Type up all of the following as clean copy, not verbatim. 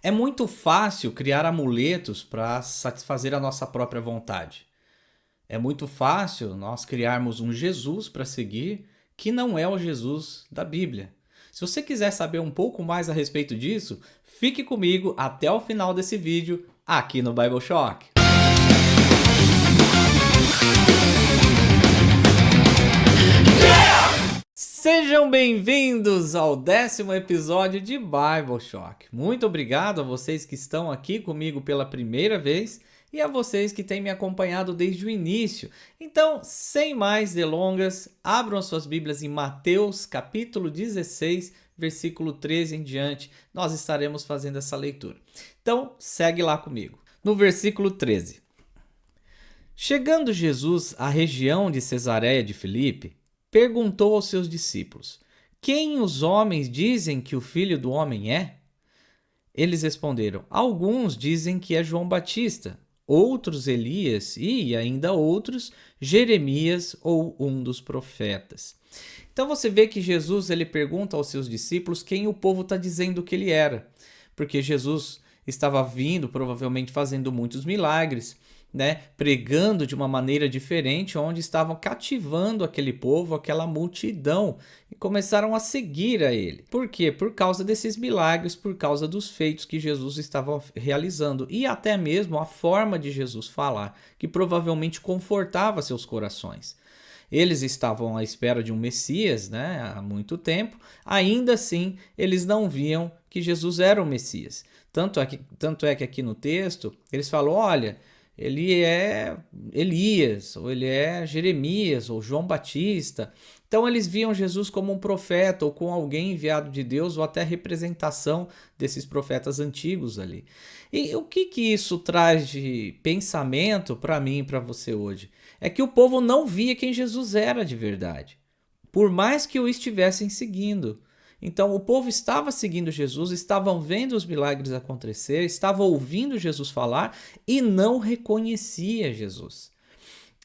É muito fácil criar amuletos para satisfazer a nossa própria vontade. É muito fácil nós criarmos um Jesus para seguir que não é o Jesus da Bíblia. Se você quiser saber um pouco mais a respeito disso, fique comigo até o final desse vídeo aqui no Bible Shock. Sejam bem-vindos ao 10º episódio de Bible Shock. Muito obrigado a vocês que estão aqui comigo pela primeira vez e a vocês que têm me acompanhado desde o início. Então, sem mais delongas, abram suas Bíblias em Mateus capítulo 16, versículo 13 em diante. Nós estaremos fazendo essa leitura. Então, segue lá comigo. No versículo 13. Chegando Jesus à região de Cesareia de Filipe, perguntou aos seus discípulos: Quem os homens dizem que o Filho do Homem é? Eles responderam: Alguns dizem que é João Batista, outros Elias e ainda outros Jeremias ou um dos profetas. Então você vê que Jesus ele pergunta aos seus discípulos quem o povo está dizendo que ele era, porque Jesus estava vindo, provavelmente fazendo muitos milagres, pregando de uma maneira diferente, onde estavam cativando aquele povo, aquela multidão, e começaram a seguir a ele. Por quê? Por causa desses milagres, por causa dos feitos que Jesus estava realizando, e até mesmo a forma de Jesus falar, que provavelmente confortava seus corações. Eles estavam à espera de um Messias, há muito tempo, ainda assim eles não viam que Jesus era o Messias. Tanto é que aqui no texto eles falam, olha, ele é Elias, ou ele é Jeremias, ou João Batista. Então eles viam Jesus como um profeta, ou com alguém enviado de Deus, ou até representação desses profetas antigos ali. E o que isso traz de pensamento para mim e para você hoje? É que o povo não via quem Jesus era de verdade, por mais que o estivessem seguindo. Então o povo estava seguindo Jesus, estavam vendo os milagres acontecer, estavam ouvindo Jesus falar e não reconhecia Jesus.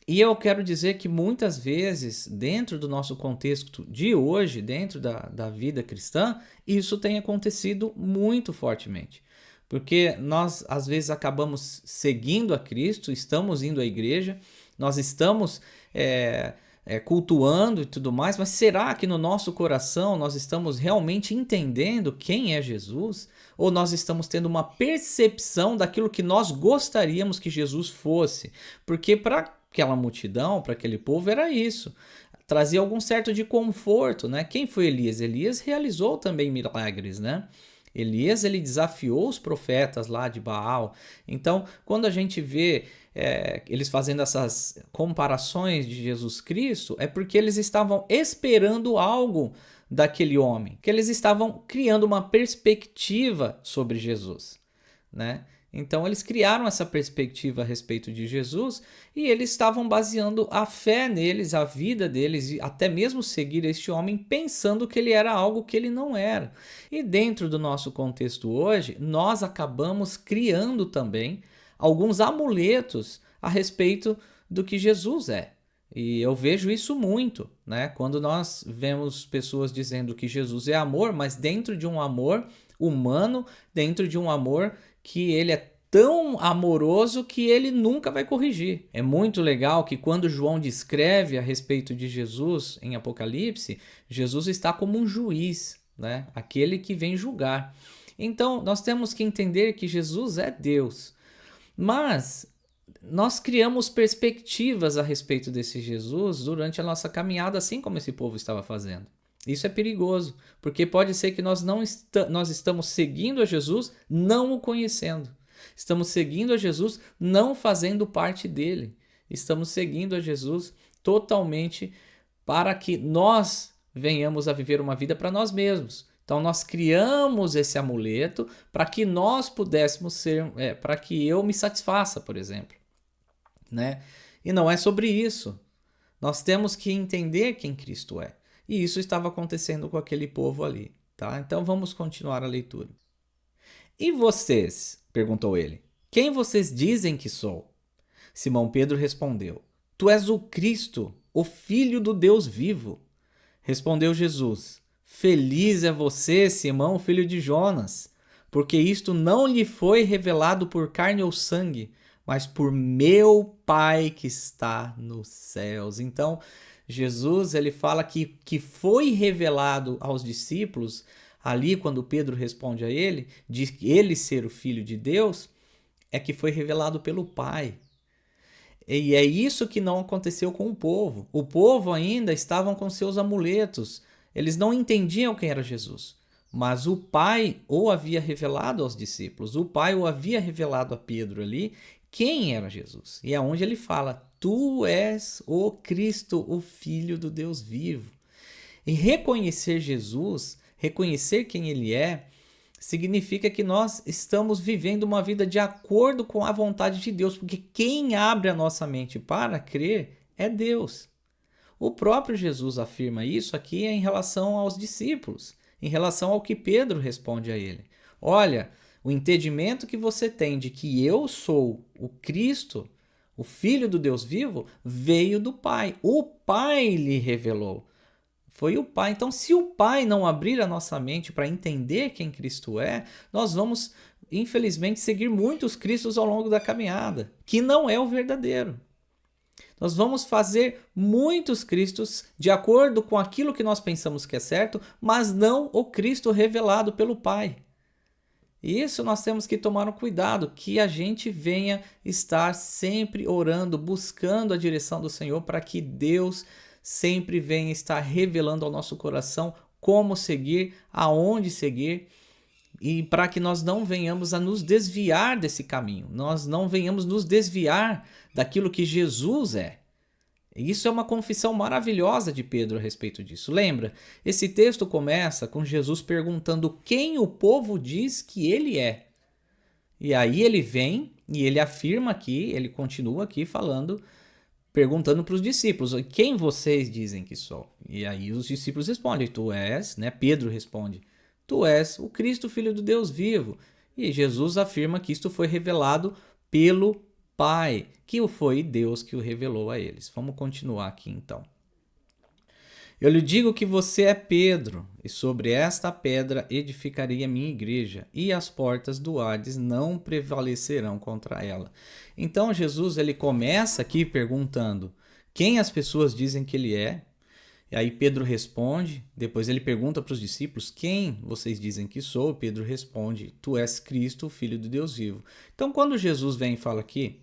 E eu quero dizer que muitas vezes, dentro do nosso contexto de hoje, dentro da vida cristã, isso tem acontecido muito fortemente. Porque nós, às vezes, acabamos seguindo a Cristo, estamos indo à igreja, nós estamos cultuando e tudo mais, mas será que no nosso coração nós estamos realmente entendendo quem é Jesus? Ou nós estamos tendo uma percepção daquilo que nós gostaríamos que Jesus fosse? Porque para aquela multidão, para aquele povo, era isso. Trazia algum certo de conforto, Quem foi Elias? Elias realizou também milagres, Elias, ele desafiou os profetas lá de Baal. Então, quando a gente vê eles fazendo essas comparações de Jesus Cristo, é porque eles estavam esperando algo daquele homem, que eles estavam criando uma perspectiva sobre Jesus, Então eles criaram essa perspectiva a respeito de Jesus e eles estavam baseando a fé neles, a vida deles e até mesmo seguir este homem pensando que ele era algo que ele não era. E dentro do nosso contexto hoje, nós acabamos criando também alguns amuletos a respeito do que Jesus é. E eu vejo isso muito, Quando nós vemos pessoas dizendo que Jesus é amor, mas dentro de um amor humano, dentro de um amor que ele é tão amoroso que ele nunca vai corrigir. É muito legal que quando João descreve a respeito de Jesus em Apocalipse, Jesus está como um juiz, Aquele que vem julgar. Então, nós temos que entender que Jesus é Deus. Mas nós criamos perspectivas a respeito desse Jesus durante a nossa caminhada, assim como esse povo estava fazendo. Isso é perigoso, porque pode ser que nós estamos seguindo a Jesus não o conhecendo. Estamos seguindo a Jesus não fazendo parte dele. Estamos seguindo a Jesus totalmente para que nós venhamos a viver uma vida para nós mesmos. Então nós criamos esse amuleto para que nós pudéssemos ser, para que eu me satisfaça, por exemplo, E não é sobre isso. Nós temos que entender quem Cristo é. E isso estava acontecendo com aquele povo ali, tá? Então vamos continuar a leitura. E vocês? Perguntou ele. Quem vocês dizem que sou? Simão Pedro respondeu: Tu és o Cristo, o Filho do Deus vivo. Respondeu Jesus: Feliz é você, Simão, filho de Jonas, porque isto não lhe foi revelado por carne ou sangue, mas por meu Pai que está nos céus. Então, Jesus, ele fala que foi revelado aos discípulos, ali quando Pedro responde a ele, de ele ser o Filho de Deus, é que foi revelado pelo Pai. E é isso que não aconteceu com o povo. O povo ainda estavam com seus amuletos. Eles não entendiam quem era Jesus. Mas o Pai o havia revelado aos discípulos. O Pai o havia revelado a Pedro ali quem era Jesus. E é onde ele fala: Tu és o Cristo, o Filho do Deus vivo. E reconhecer Jesus, reconhecer quem ele é, significa que nós estamos vivendo uma vida de acordo com a vontade de Deus, porque quem abre a nossa mente para crer é Deus. O próprio Jesus afirma isso aqui em relação aos discípulos, em relação ao que Pedro responde a ele. Olha, o entendimento que você tem de que eu sou o Cristo, o Filho do Deus vivo, veio do Pai. O Pai lhe revelou. Foi o Pai. Então, se o Pai não abrir a nossa mente para entender quem Cristo é, nós vamos, infelizmente, seguir muitos Cristos ao longo da caminhada, que não é o verdadeiro. Nós vamos fazer muitos Cristos de acordo com aquilo que nós pensamos que é certo, mas não o Cristo revelado pelo Pai. E isso nós temos que tomar um cuidado, que a gente venha estar sempre orando, buscando a direção do Senhor, para que Deus sempre venha estar revelando ao nosso coração como seguir, aonde seguir, e para que nós não venhamos a nos desviar desse caminho, nós não venhamos nos desviar daquilo que Jesus é. Isso é uma confissão maravilhosa de Pedro a respeito disso. Lembra? Esse texto começa com Jesus perguntando quem o povo diz que ele é. E aí ele vem e ele afirma aqui, ele continua aqui falando, perguntando para os discípulos: quem vocês dizem que sou? E aí os discípulos respondem: tu és, né? Pedro responde: tu és o Cristo, Filho do Deus vivo. E Jesus afirma que isto foi revelado pelo Pai, que foi Deus que o revelou a eles. Vamos continuar aqui então. Eu lhe digo que você é Pedro, e sobre esta pedra edificarei a minha igreja, e as portas do Hades não prevalecerão contra ela. Então Jesus ele começa aqui perguntando quem as pessoas dizem que ele é. E aí Pedro responde, depois ele pergunta para os discípulos: quem vocês dizem que sou? Pedro responde: tu és Cristo, o Filho do Deus vivo. Então quando Jesus vem e fala aqui: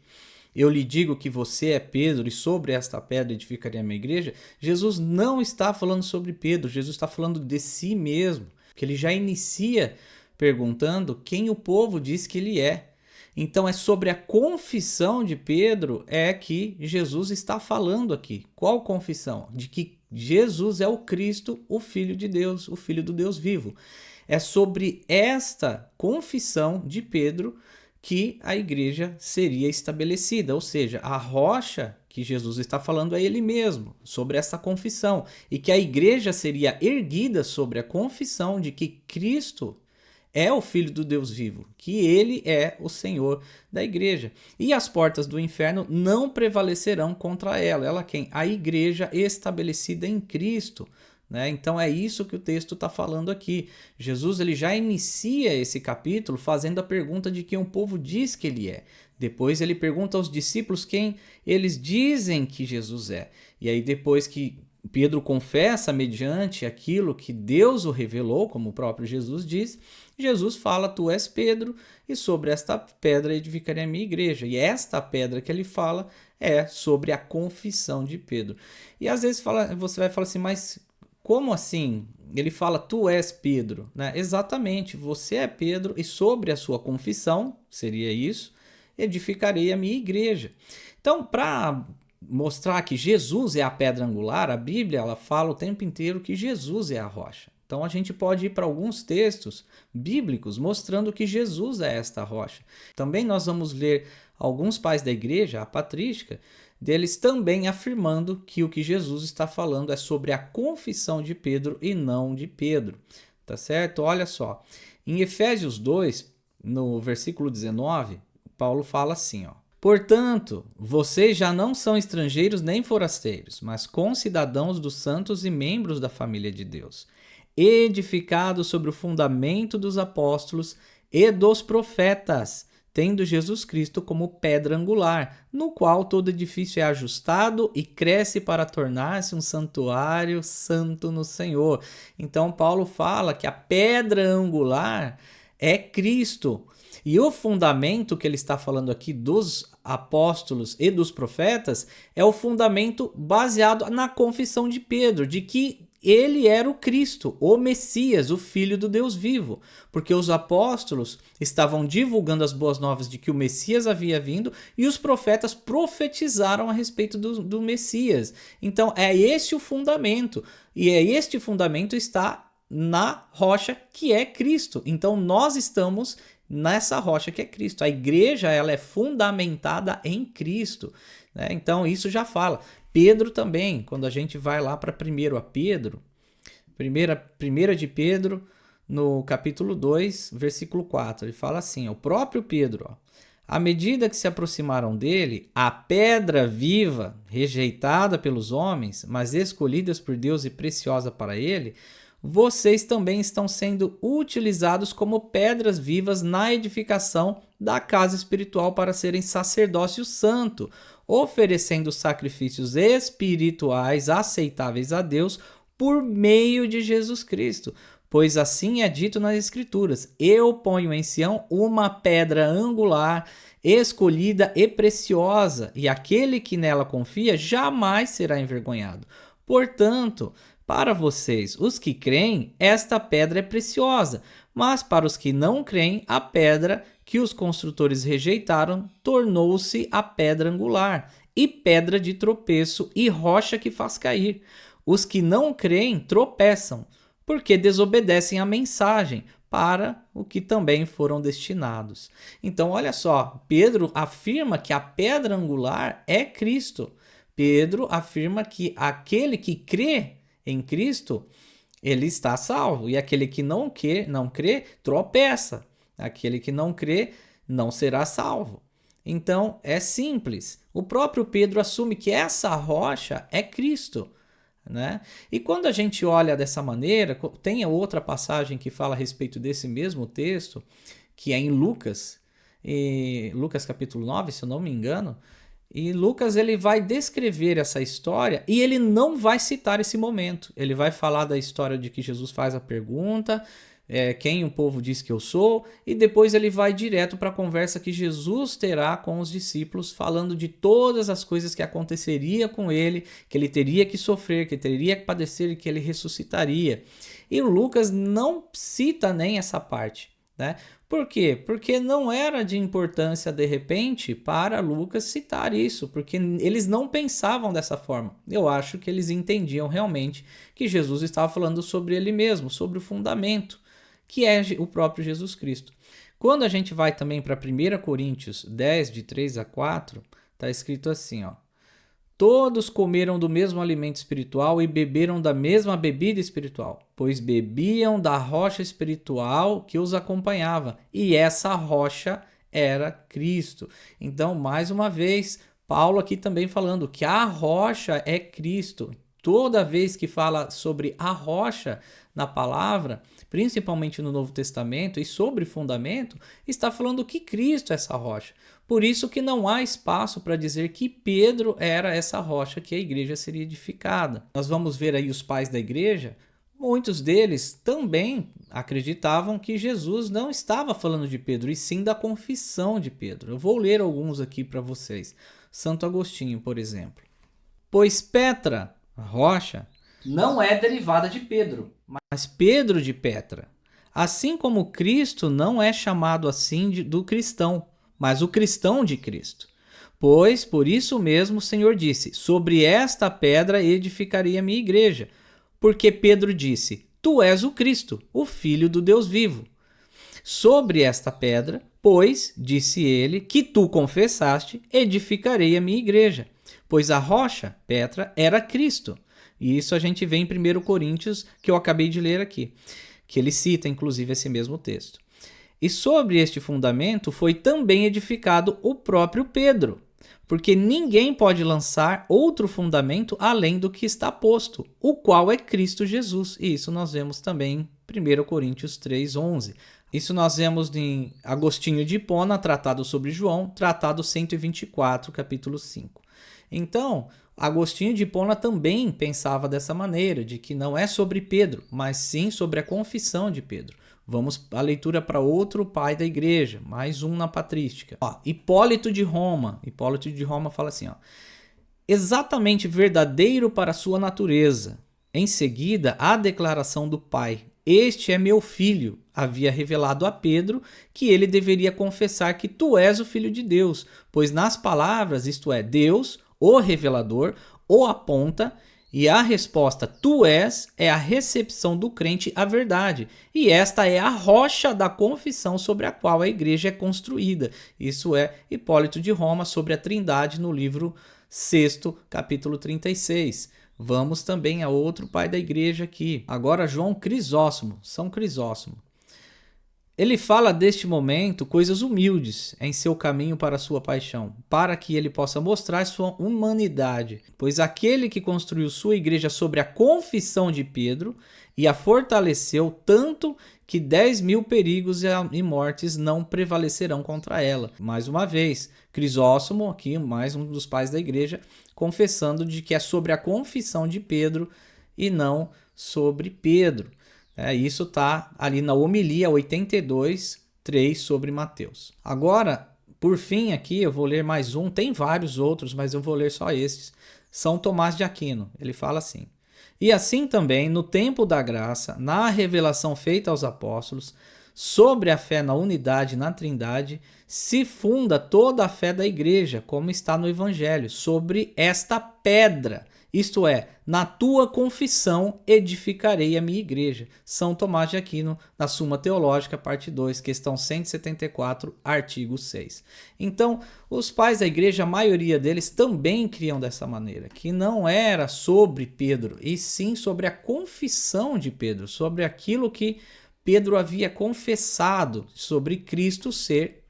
eu lhe digo que você é Pedro, e sobre esta pedra edificarei a minha igreja, Jesus não está falando sobre Pedro, Jesus está falando de si mesmo, que ele já inicia perguntando quem o povo diz que ele é. Então é sobre a confissão de Pedro é que Jesus está falando aqui. Qual confissão? De que Jesus é o Cristo, o Filho de Deus, o Filho do Deus vivo. É sobre esta confissão de Pedro que a igreja seria estabelecida, ou seja, a rocha que Jesus está falando é ele mesmo, sobre essa confissão, e que a igreja seria erguida sobre a confissão de que Cristo é o Filho do Deus vivo, que ele é o Senhor da igreja. E as portas do inferno não prevalecerão contra ela. Ela quem? A igreja estabelecida em Cristo. Né? Então é isso que o texto está falando aqui. Jesus ele já inicia esse capítulo fazendo a pergunta de quem o povo diz que ele é. Depois ele pergunta aos discípulos quem eles dizem que Jesus é. E aí depois que Pedro confessa mediante aquilo que Deus o revelou, como o próprio Jesus diz, Jesus fala: tu és Pedro, e sobre esta pedra edificarei a minha igreja. E esta pedra que ele fala é sobre a confissão de Pedro. E às vezes você vai falar assim: mas como assim? Ele fala: tu és Pedro, né? Exatamente, você é Pedro, e sobre a sua confissão, seria isso, edificarei a minha igreja. Então, para mostrar que Jesus é a pedra angular, a Bíblia ela fala o tempo inteiro que Jesus é a rocha. Então a gente pode ir para alguns textos bíblicos mostrando que Jesus é esta rocha. Também nós vamos ler alguns pais da igreja, a patrística, deles também afirmando que o que Jesus está falando é sobre a confissão de Pedro e não de Pedro. Tá certo? Olha só, em Efésios 2, no versículo 19, Paulo fala assim, ó: portanto, vocês já não são estrangeiros nem forasteiros, mas concidadãos dos santos e membros da família de Deus, edificados sobre o fundamento dos apóstolos e dos profetas, tendo Jesus Cristo como pedra angular, no qual todo edifício é ajustado e cresce para tornar-se um santuário santo no Senhor. Então, Paulo fala que a pedra angular é Cristo. E o fundamento que ele está falando aqui dos apóstolos e dos profetas é o fundamento baseado na confissão de Pedro, de que ele era o Cristo, o Messias, o Filho do Deus vivo, porque os apóstolos estavam divulgando as boas novas de que o Messias havia vindo e os profetas profetizaram a respeito do Messias. Então é esse o fundamento, e este fundamento está na rocha que é Cristo. Então nós estamos nessa rocha que é Cristo. A igreja, ela é fundamentada em Cristo, né? Então isso já fala. Pedro também, quando a gente vai lá para 1 Pedro, 1 de Pedro, no capítulo 2, versículo 4, ele fala assim, o próprio Pedro, ó, à medida que se aproximaram dele, a pedra viva, rejeitada pelos homens, mas escolhidas por Deus e preciosa para ele, vocês também estão sendo utilizados como pedras vivas na edificação da casa espiritual para serem sacerdócio santo, oferecendo sacrifícios espirituais aceitáveis a Deus por meio de Jesus Cristo. Pois assim é dito nas Escrituras: eu ponho em Sião uma pedra angular, escolhida e preciosa, e aquele que nela confia jamais será envergonhado. Portanto, para vocês, os que creem, esta pedra é preciosa, mas para os que não creem, a pedra que os construtores rejeitaram tornou-se a pedra angular, e pedra de tropeço e rocha que faz cair. Os que não creem tropeçam, porque desobedecem à mensagem, para o que também foram destinados. Então, olha só, Pedro afirma que a pedra angular é Cristo. Pedro afirma que aquele que crê em Cristo, ele está salvo. E aquele que não crê, tropeça. Aquele que não crê, não será salvo. Então, é simples. O próprio Pedro assume que essa rocha é Cristo, né? E quando a gente olha dessa maneira, tem outra passagem que fala a respeito desse mesmo texto, que é em Lucas, Lucas capítulo 9, se eu não me engano. E Lucas, ele vai descrever essa história e ele não vai citar esse momento. Ele vai falar da história de que Jesus faz a pergunta, quem o povo diz que eu sou, e depois ele vai direto para a conversa que Jesus terá com os discípulos, falando de todas as coisas que aconteceria com ele, que ele teria que sofrer, que ele teria que padecer e que ele ressuscitaria. E Lucas não cita nem essa parte, né? Por quê? Porque não era de importância, de repente, para Lucas citar isso, porque eles não pensavam dessa forma. Eu acho que eles entendiam realmente que Jesus estava falando sobre ele mesmo, sobre o fundamento, que é o próprio Jesus Cristo. Quando a gente vai também para 1 Coríntios 10, de 3 a 4, está escrito assim, ó: todos comeram do mesmo alimento espiritual e beberam da mesma bebida espiritual, pois bebiam da rocha espiritual que os acompanhava, e essa rocha era Cristo. Então, mais uma vez, Paulo aqui também falando que a rocha é Cristo. Toda vez que fala sobre a rocha na palavra, principalmente no Novo Testamento, e sobre fundamento, está falando que Cristo é essa rocha. Por isso que não há espaço para dizer que Pedro era essa rocha que a igreja seria edificada. Nós vamos ver aí os pais da igreja, muitos deles também acreditavam que Jesus não estava falando de Pedro, e sim da confissão de Pedro. Eu vou ler alguns aqui para vocês. Santo Agostinho, por exemplo. Pois Petra, a rocha, não é derivada de Pedro, mas Pedro de Petra. Assim como Cristo não é chamado assim do cristão, mas o cristão de Cristo. Pois, por isso mesmo, o Senhor disse: sobre esta pedra edificarei a minha igreja. Porque Pedro disse: tu és o Cristo, o Filho do Deus vivo. Sobre esta pedra, pois, disse ele, que tu confessaste, edificarei a minha igreja. Pois a rocha, Petra, era Cristo. E isso a gente vê em 1 Coríntios, que eu acabei de ler aqui, que ele cita, inclusive, esse mesmo texto. E sobre este fundamento foi também edificado o próprio Pedro, porque ninguém pode lançar outro fundamento além do que está posto, o qual é Cristo Jesus. E isso nós vemos também em 1 Coríntios 3:11. Isso nós vemos em Agostinho de Hipona, Tratado sobre João, Tratado 124, capítulo 5. Então, Agostinho de Hipona também pensava dessa maneira, de que não é sobre Pedro, mas sim sobre a confissão de Pedro. Vamos à leitura para outro pai da igreja, mais um na patrística. Hipólito de Roma. Hipólito de Roma fala assim, exatamente verdadeiro para sua natureza. Em seguida, a declaração do pai. Este é meu filho, havia revelado a Pedro que ele deveria confessar que tu és o filho de Deus, pois nas palavras, isto é, Deus, o revelador, o aponta, e a resposta tu és é a recepção do crente à verdade. E esta é a rocha da confissão sobre a qual a igreja é construída. Isso é Hipólito de Roma sobre a Trindade no livro 6, capítulo 36. Vamos também a outro pai da igreja aqui. Agora João Crisóstomo, São Crisóstomo. Ele fala deste momento coisas humildes em seu caminho para a sua paixão, para que ele possa mostrar sua humanidade, pois aquele que construiu sua igreja sobre a confissão de Pedro e a fortaleceu tanto que 10.000 perigos e mortes não prevalecerão contra ela. Mais uma vez, Crisóstomo, aqui mais um dos pais da igreja, confessando de que é sobre a confissão de Pedro e não sobre Pedro. Isso está ali na homilia 82:3 sobre Mateus. Agora, por fim aqui, eu vou ler mais um, tem vários outros, mas eu vou ler só estes. São Tomás de Aquino, ele fala assim: e assim também, no tempo da graça, na revelação feita aos apóstolos, sobre a fé na unidade e na trindade, se funda toda a fé da igreja, como está no Evangelho, sobre esta pedra. Isto é, na tua confissão edificarei a minha igreja. São Tomás de Aquino, na Suma Teológica, parte 2, questão 174, artigo 6. Então, os pais da igreja, a maioria deles também criam dessa maneira, que não era sobre Pedro, e sim sobre a confissão de Pedro, sobre aquilo que Pedro havia confessado sobre Cristo ser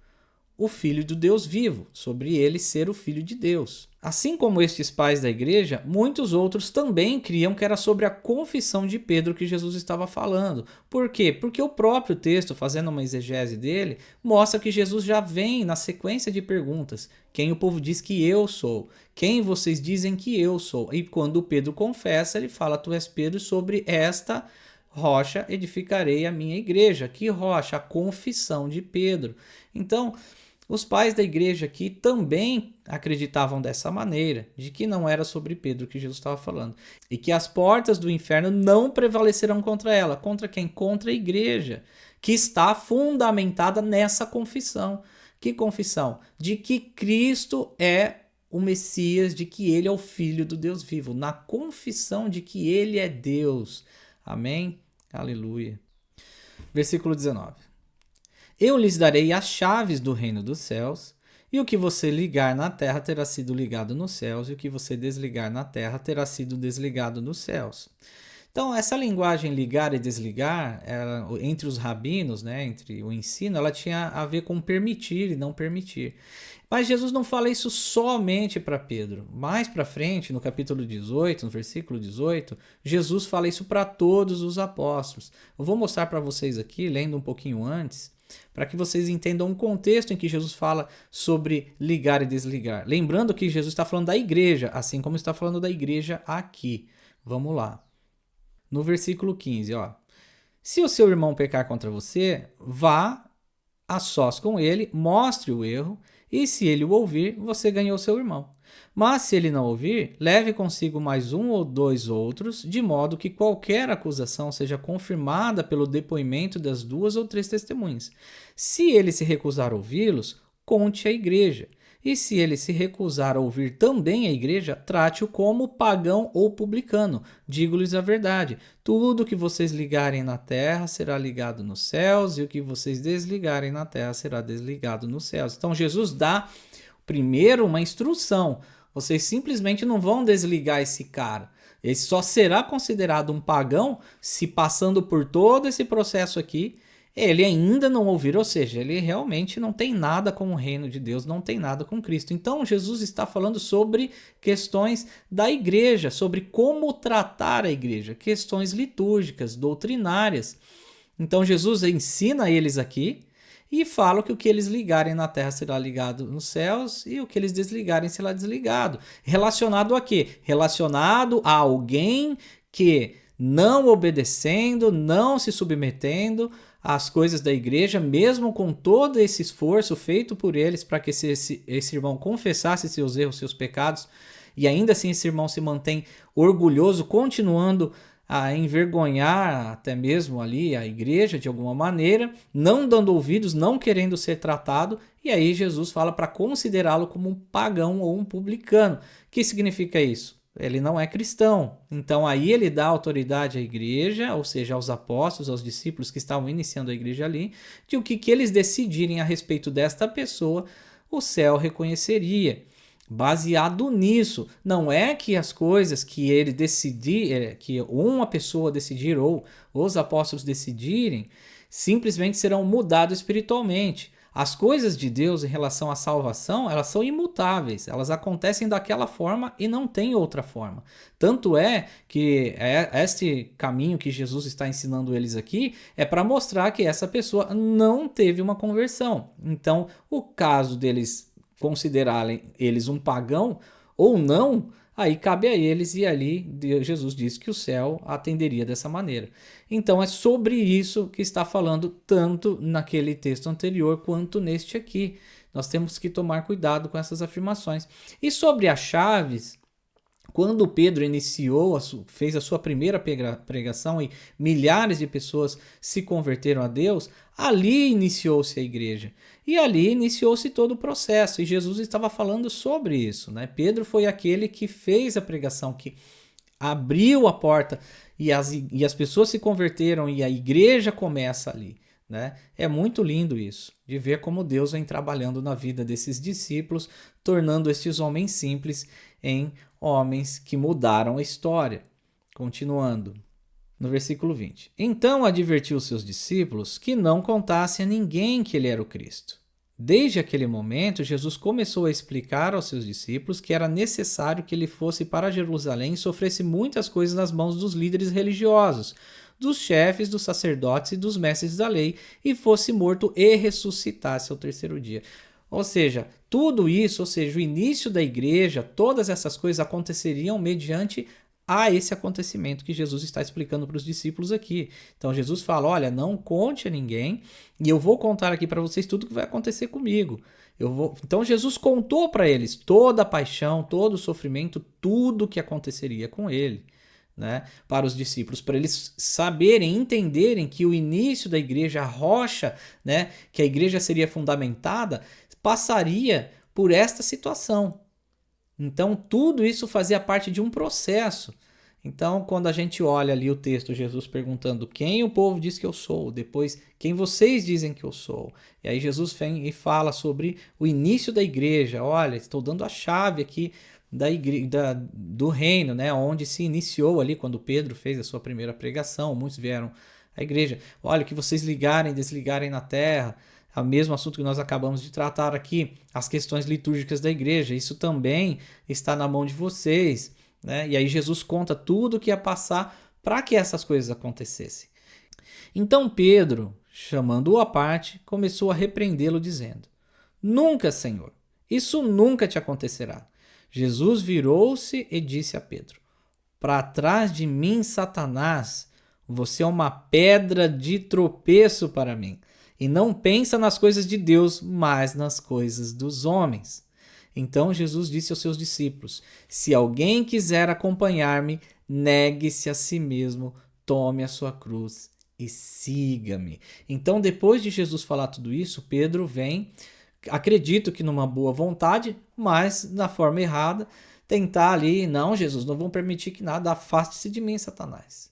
o Filho do Deus vivo, sobre ele ser o Filho de Deus. Assim como estes pais da igreja, muitos outros também criam que era sobre a confissão de Pedro que Jesus estava falando. Por quê? Porque o próprio texto, fazendo uma exegese dele, mostra que Jesus já vem na sequência de perguntas. Quem o povo diz que eu sou? Quem vocês dizem que eu sou? E quando Pedro confessa, ele fala, tu és Pedro, sobre esta rocha edificarei a minha igreja. Que rocha? A confissão de Pedro. Então, os pais da igreja aqui também acreditavam dessa maneira, de que não era sobre Pedro que Jesus estava falando. E que as portas do inferno não prevalecerão contra ela. Contra quem? Contra a igreja, que está fundamentada nessa confissão. Que confissão? De que Cristo é o Messias, de que ele é o Filho do Deus vivo. Na confissão de que ele é Deus. Amém? Aleluia. Versículo 19. Eu lhes darei as chaves do reino dos céus, e o que você ligar na terra terá sido ligado nos céus, e o que você desligar na terra terá sido desligado nos céus. Então, essa linguagem ligar e desligar, entre os rabinos, entre o ensino, ela tinha a ver com permitir e não permitir. Mas Jesus não fala isso somente para Pedro. Mais para frente, no capítulo 18, no versículo 18, Jesus fala isso para todos os apóstolos. Eu vou mostrar para vocês aqui, lendo um pouquinho antes, para que vocês entendam o contexto em que Jesus fala sobre ligar e desligar. Lembrando que Jesus está falando da igreja, assim como está falando da igreja aqui. Vamos lá. No versículo 15, se o seu irmão pecar contra você, vá a sós com ele, mostre o erro, e se ele o ouvir, você ganhou seu irmão. Mas se ele não ouvir, leve consigo mais um ou dois outros, de modo que qualquer acusação seja confirmada pelo depoimento das 2 ou 3 testemunhas. Se ele se recusar a ouvi-los, conte à igreja. E se ele se recusar a ouvir também a igreja, trate-o como pagão ou publicano. Digo-lhes a verdade: tudo que vocês ligarem na terra será ligado nos céus, e o que vocês desligarem na terra será desligado nos céus. Então Jesus dá primeiro uma instrução. Vocês simplesmente não vão desligar esse cara. Ele só será considerado um pagão se, passando por todo esse processo aqui, ele ainda não ouvir, ou seja, ele realmente não tem nada com o reino de Deus, não tem nada com Cristo. Então Jesus está falando sobre questões da igreja, sobre como tratar a igreja, questões litúrgicas, doutrinárias. Então Jesus ensina eles aqui e fala que o que eles ligarem na terra será ligado nos céus e o que eles desligarem será desligado. Relacionado a quê? Relacionado a alguém que, não obedecendo, não se submetendo às coisas da igreja, mesmo com todo esse esforço feito por eles para que esse irmão confessasse seus erros, seus pecados, e ainda assim esse irmão se mantém orgulhoso, continuando a envergonhar até mesmo ali a igreja de alguma maneira, não dando ouvidos, não querendo ser tratado, e aí Jesus fala para considerá-lo como um pagão ou um publicano. O que significa isso? Ele não é cristão. Então aí ele dá autoridade à igreja, ou seja, aos apóstolos, aos discípulos que estavam iniciando a igreja ali, de o que eles decidirem a respeito desta pessoa, o céu reconheceria. Baseado nisso, não é que as coisas que ele decidir, que uma pessoa decidir ou os apóstolos decidirem, simplesmente serão mudadas espiritualmente. As coisas de Deus em relação à salvação, elas são imutáveis, elas acontecem daquela forma e não tem outra forma. Tanto é que este caminho que Jesus está ensinando eles aqui é para mostrar que essa pessoa não teve uma conversão. Então, o caso deles considerarem eles um pagão ou não, aí cabe a eles, e ali Jesus disse que o céu atenderia dessa maneira. Então é sobre isso que está falando tanto naquele texto anterior quanto neste aqui. Nós temos que tomar cuidado com essas afirmações. E sobre as chaves, quando Pedro fez a sua primeira pregação e milhares de pessoas se converteram a Deus, ali iniciou-se a igreja. E ali iniciou-se todo o processo. E Jesus estava falando sobre isso, né? Pedro foi aquele que fez a pregação, que abriu a porta e as pessoas se converteram e a igreja começa ali. Né? É muito lindo isso, de ver como Deus vem trabalhando na vida desses discípulos, tornando estes homens simples em homens que mudaram a história. Continuando, no versículo 20. Então advertiu seus discípulos que não contassem a ninguém que ele era o Cristo. Desde aquele momento, Jesus começou a explicar aos seus discípulos que era necessário que ele fosse para Jerusalém e sofresse muitas coisas nas mãos dos líderes religiosos, dos chefes, dos sacerdotes e dos mestres da lei, e fosse morto e ressuscitasse ao terceiro dia. Ou seja, tudo isso, ou seja, o início da igreja, todas essas coisas aconteceriam mediante a esse acontecimento que Jesus está explicando para os discípulos aqui. Então Jesus fala, olha, não conte a ninguém, e eu vou contar aqui para vocês tudo que vai acontecer comigo. Então Jesus contou para eles toda a paixão, todo o sofrimento, tudo que aconteceria com ele. Né, para os discípulos, para eles saberem, entenderem que o início da igreja, a rocha, né, que a igreja seria fundamentada, passaria por esta situação. Então, tudo isso fazia parte de um processo. Então, quando a gente olha ali o texto, Jesus perguntando quem o povo diz que eu sou, depois quem vocês dizem que eu sou. E aí Jesus vem e fala sobre o início da igreja. Olha, estou dando a chave aqui do reino, né, onde se iniciou ali quando Pedro fez a sua primeira pregação, muitos vieram à igreja. Olha, que vocês ligarem, desligarem na terra, é o mesmo assunto que nós acabamos de tratar aqui, as questões litúrgicas da igreja, isso também está na mão de vocês, né? E aí Jesus conta tudo o que ia passar para que essas coisas acontecessem. Então Pedro, chamando-o à parte, começou a repreendê-lo dizendo: Nunca, Senhor, isso nunca te acontecerá. Jesus virou-se e disse a Pedro: Para trás de mim, Satanás, você é uma pedra de tropeço para mim, e não pensa nas coisas de Deus, mas nas coisas dos homens. Então Jesus disse aos seus discípulos: Se alguém quiser acompanhar-me, negue-se a si mesmo, tome a sua cruz e siga-me. Então, depois de Jesus falar tudo isso, Pedro vem, acredito que numa boa vontade, mas na forma errada, tentar ali, não, Jesus, não vão permitir que nada, afaste-se de mim, Satanás.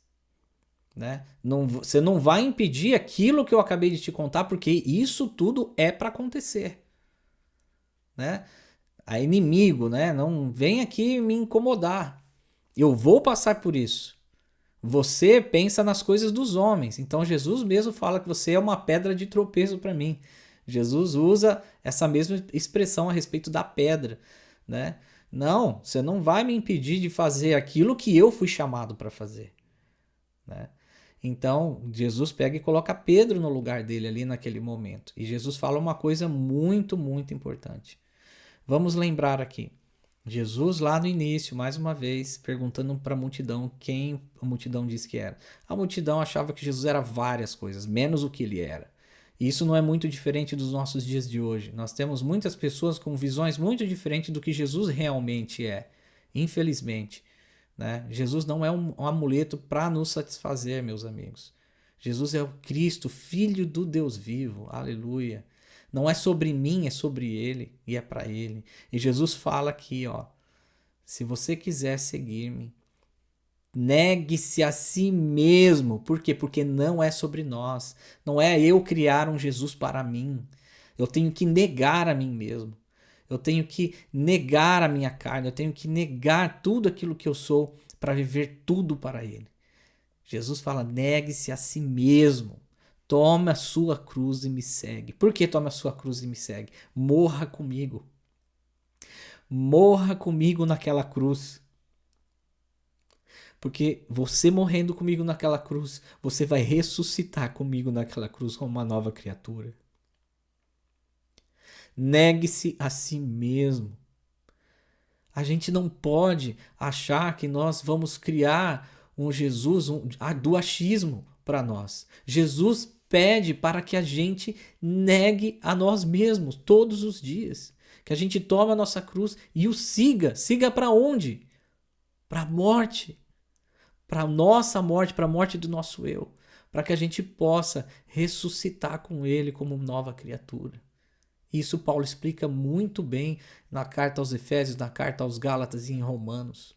Né? Você não vai impedir aquilo que eu acabei de te contar, porque isso tudo é para acontecer. Né? A inimigo, né? Não vem aqui me incomodar. Eu vou passar por isso. Você pensa nas coisas dos homens. Então Jesus mesmo fala que você é uma pedra de tropeço para mim. Jesus usa essa mesma expressão a respeito da pedra, né? Não, você não vai me impedir de fazer aquilo que eu fui chamado para fazer, né? Então, Jesus pega e coloca Pedro no lugar dele ali naquele momento. E Jesus fala uma coisa muito, muito importante. Vamos lembrar aqui. Jesus lá no início, mais uma vez, perguntando para a multidão quem a multidão disse que era. A multidão achava que Jesus era várias coisas, menos o que ele era. E isso não é muito diferente dos nossos dias de hoje. Nós temos muitas pessoas com visões muito diferentes do que Jesus realmente é. Infelizmente, né? Jesus não é um amuleto para nos satisfazer, meus amigos. Jesus é o Cristo, Filho do Deus vivo. Aleluia. Não é sobre mim, é sobre ele e é para ele. E Jesus fala aqui, ó, se você quiser seguir-me, negue-se a si mesmo. Por quê? Porque não é sobre nós. Não é eu criar um Jesus para mim. Eu tenho que negar a mim mesmo. Eu tenho que negar a minha carne. Eu tenho que negar tudo aquilo que eu sou para viver tudo para ele. Jesus fala, negue-se a si mesmo. Tome a sua cruz e me segue. Por que tome a sua cruz e me segue? Morra comigo. Morra comigo naquela cruz. Porque você morrendo comigo naquela cruz, você vai ressuscitar comigo naquela cruz como uma nova criatura. Negue-se a si mesmo. A gente não pode achar que nós vamos criar um Jesus, do achismo para nós. Jesus pede para que a gente negue a nós mesmos todos os dias. Que a gente tome a nossa cruz e o siga. Siga para onde? Para a morte. Para a nossa morte, para a morte do nosso eu. Para que a gente possa ressuscitar com ele como nova criatura. Isso Paulo explica muito bem na carta aos Efésios, na carta aos Gálatas e em Romanos.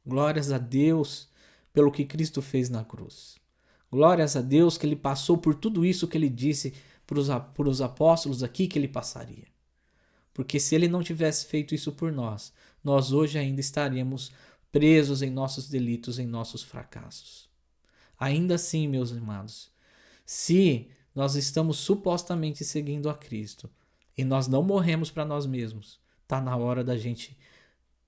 Glórias a Deus pelo que Cristo fez na cruz. Glórias a Deus que ele passou por tudo isso que ele disse para os apóstolos aqui que ele passaria. Porque se ele não tivesse feito isso por nós, nós hoje ainda estaríamos presos em nossos delitos, em nossos fracassos. Ainda assim, meus amados, se nós estamos supostamente seguindo a Cristo e nós não morremos para nós mesmos, está na hora da gente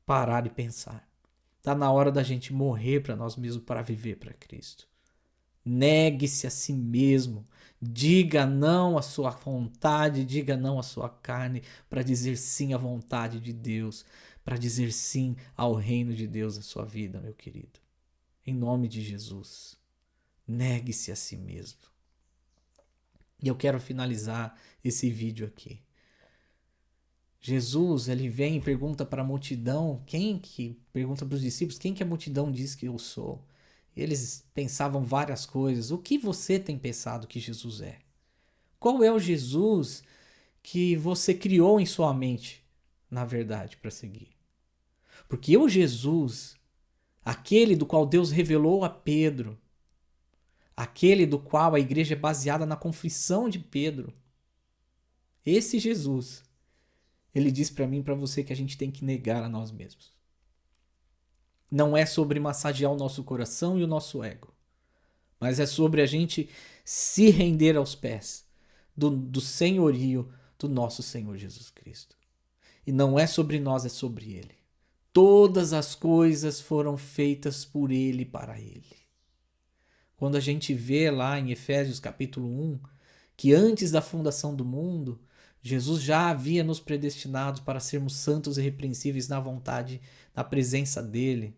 parar e pensar. Está na hora da gente morrer para nós mesmos para viver para Cristo. Negue-se a si mesmo. Diga não à sua vontade, diga não à sua carne, para dizer sim à vontade de Deus, para dizer sim ao reino de Deus na sua vida, meu querido. Em nome de Jesus, negue-se a si mesmo. E eu quero finalizar esse vídeo aqui. Jesus, ele vem e pergunta para a multidão, pergunta para os discípulos, quem que a multidão diz que eu sou? Eles pensavam várias coisas. O que você tem pensado que Jesus é? Qual é o Jesus que você criou em sua mente, na verdade, para seguir? Porque o Jesus, aquele do qual Deus revelou a Pedro, aquele do qual a igreja é baseada na confissão de Pedro, esse Jesus, ele diz para mim e para você que a gente tem que negar a nós mesmos. Não é sobre massagear o nosso coração e o nosso ego, mas é sobre a gente se render aos pés do senhorio do nosso Senhor Jesus Cristo. E não é sobre nós, é sobre Ele. Todas as coisas foram feitas por Ele e para Ele. Quando a gente vê lá em Efésios capítulo 1, que antes da fundação do mundo, Jesus já havia nos predestinado para sermos santos e irrepreensíveis na vontade, na presença dEle.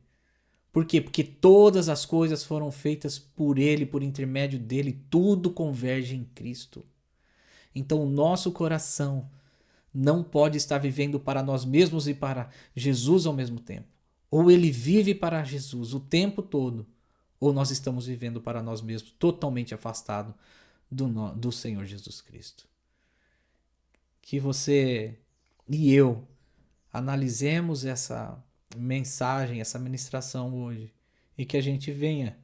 Por quê? Porque todas as coisas foram feitas por Ele, por intermédio dEle, tudo converge em Cristo. Então o nosso coração não pode estar vivendo para nós mesmos e para Jesus ao mesmo tempo. Ou ele vive para Jesus o tempo todo, ou nós estamos vivendo para nós mesmos, totalmente afastado do Senhor Jesus Cristo. Que você e eu analisemos essa mensagem, essa ministração hoje, e que a gente venha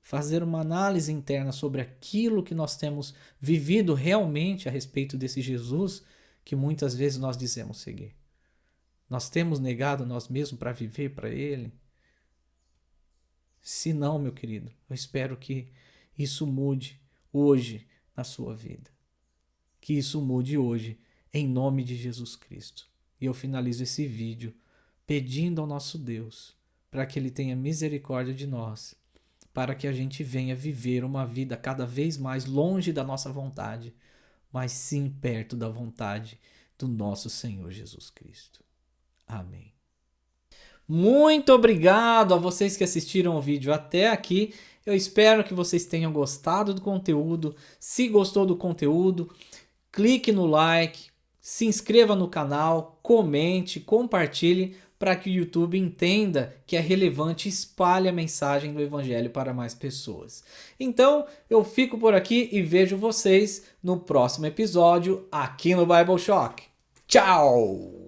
fazer uma análise interna sobre aquilo que nós temos vivido realmente a respeito desse Jesus que muitas vezes nós dizemos seguir. Nós temos negado nós mesmos para viver para Ele? Se não, meu querido, eu espero que isso mude hoje na sua vida. Que isso mude hoje, em nome de Jesus Cristo. E eu finalizo esse vídeo pedindo ao nosso Deus para que Ele tenha misericórdia de nós para que a gente venha viver uma vida cada vez mais longe da nossa vontade, mas sim perto da vontade do nosso Senhor Jesus Cristo. Amém. Muito obrigado a vocês que assistiram o vídeo até aqui. Eu espero que vocês tenham gostado do conteúdo. Se gostou do conteúdo, clique no like, se inscreva no canal, comente, compartilhe para que o YouTube entenda que é relevante e espalhe a mensagem do Evangelho para mais pessoas. Então, eu fico por aqui e vejo vocês no próximo episódio aqui no Bible Shock. Tchau!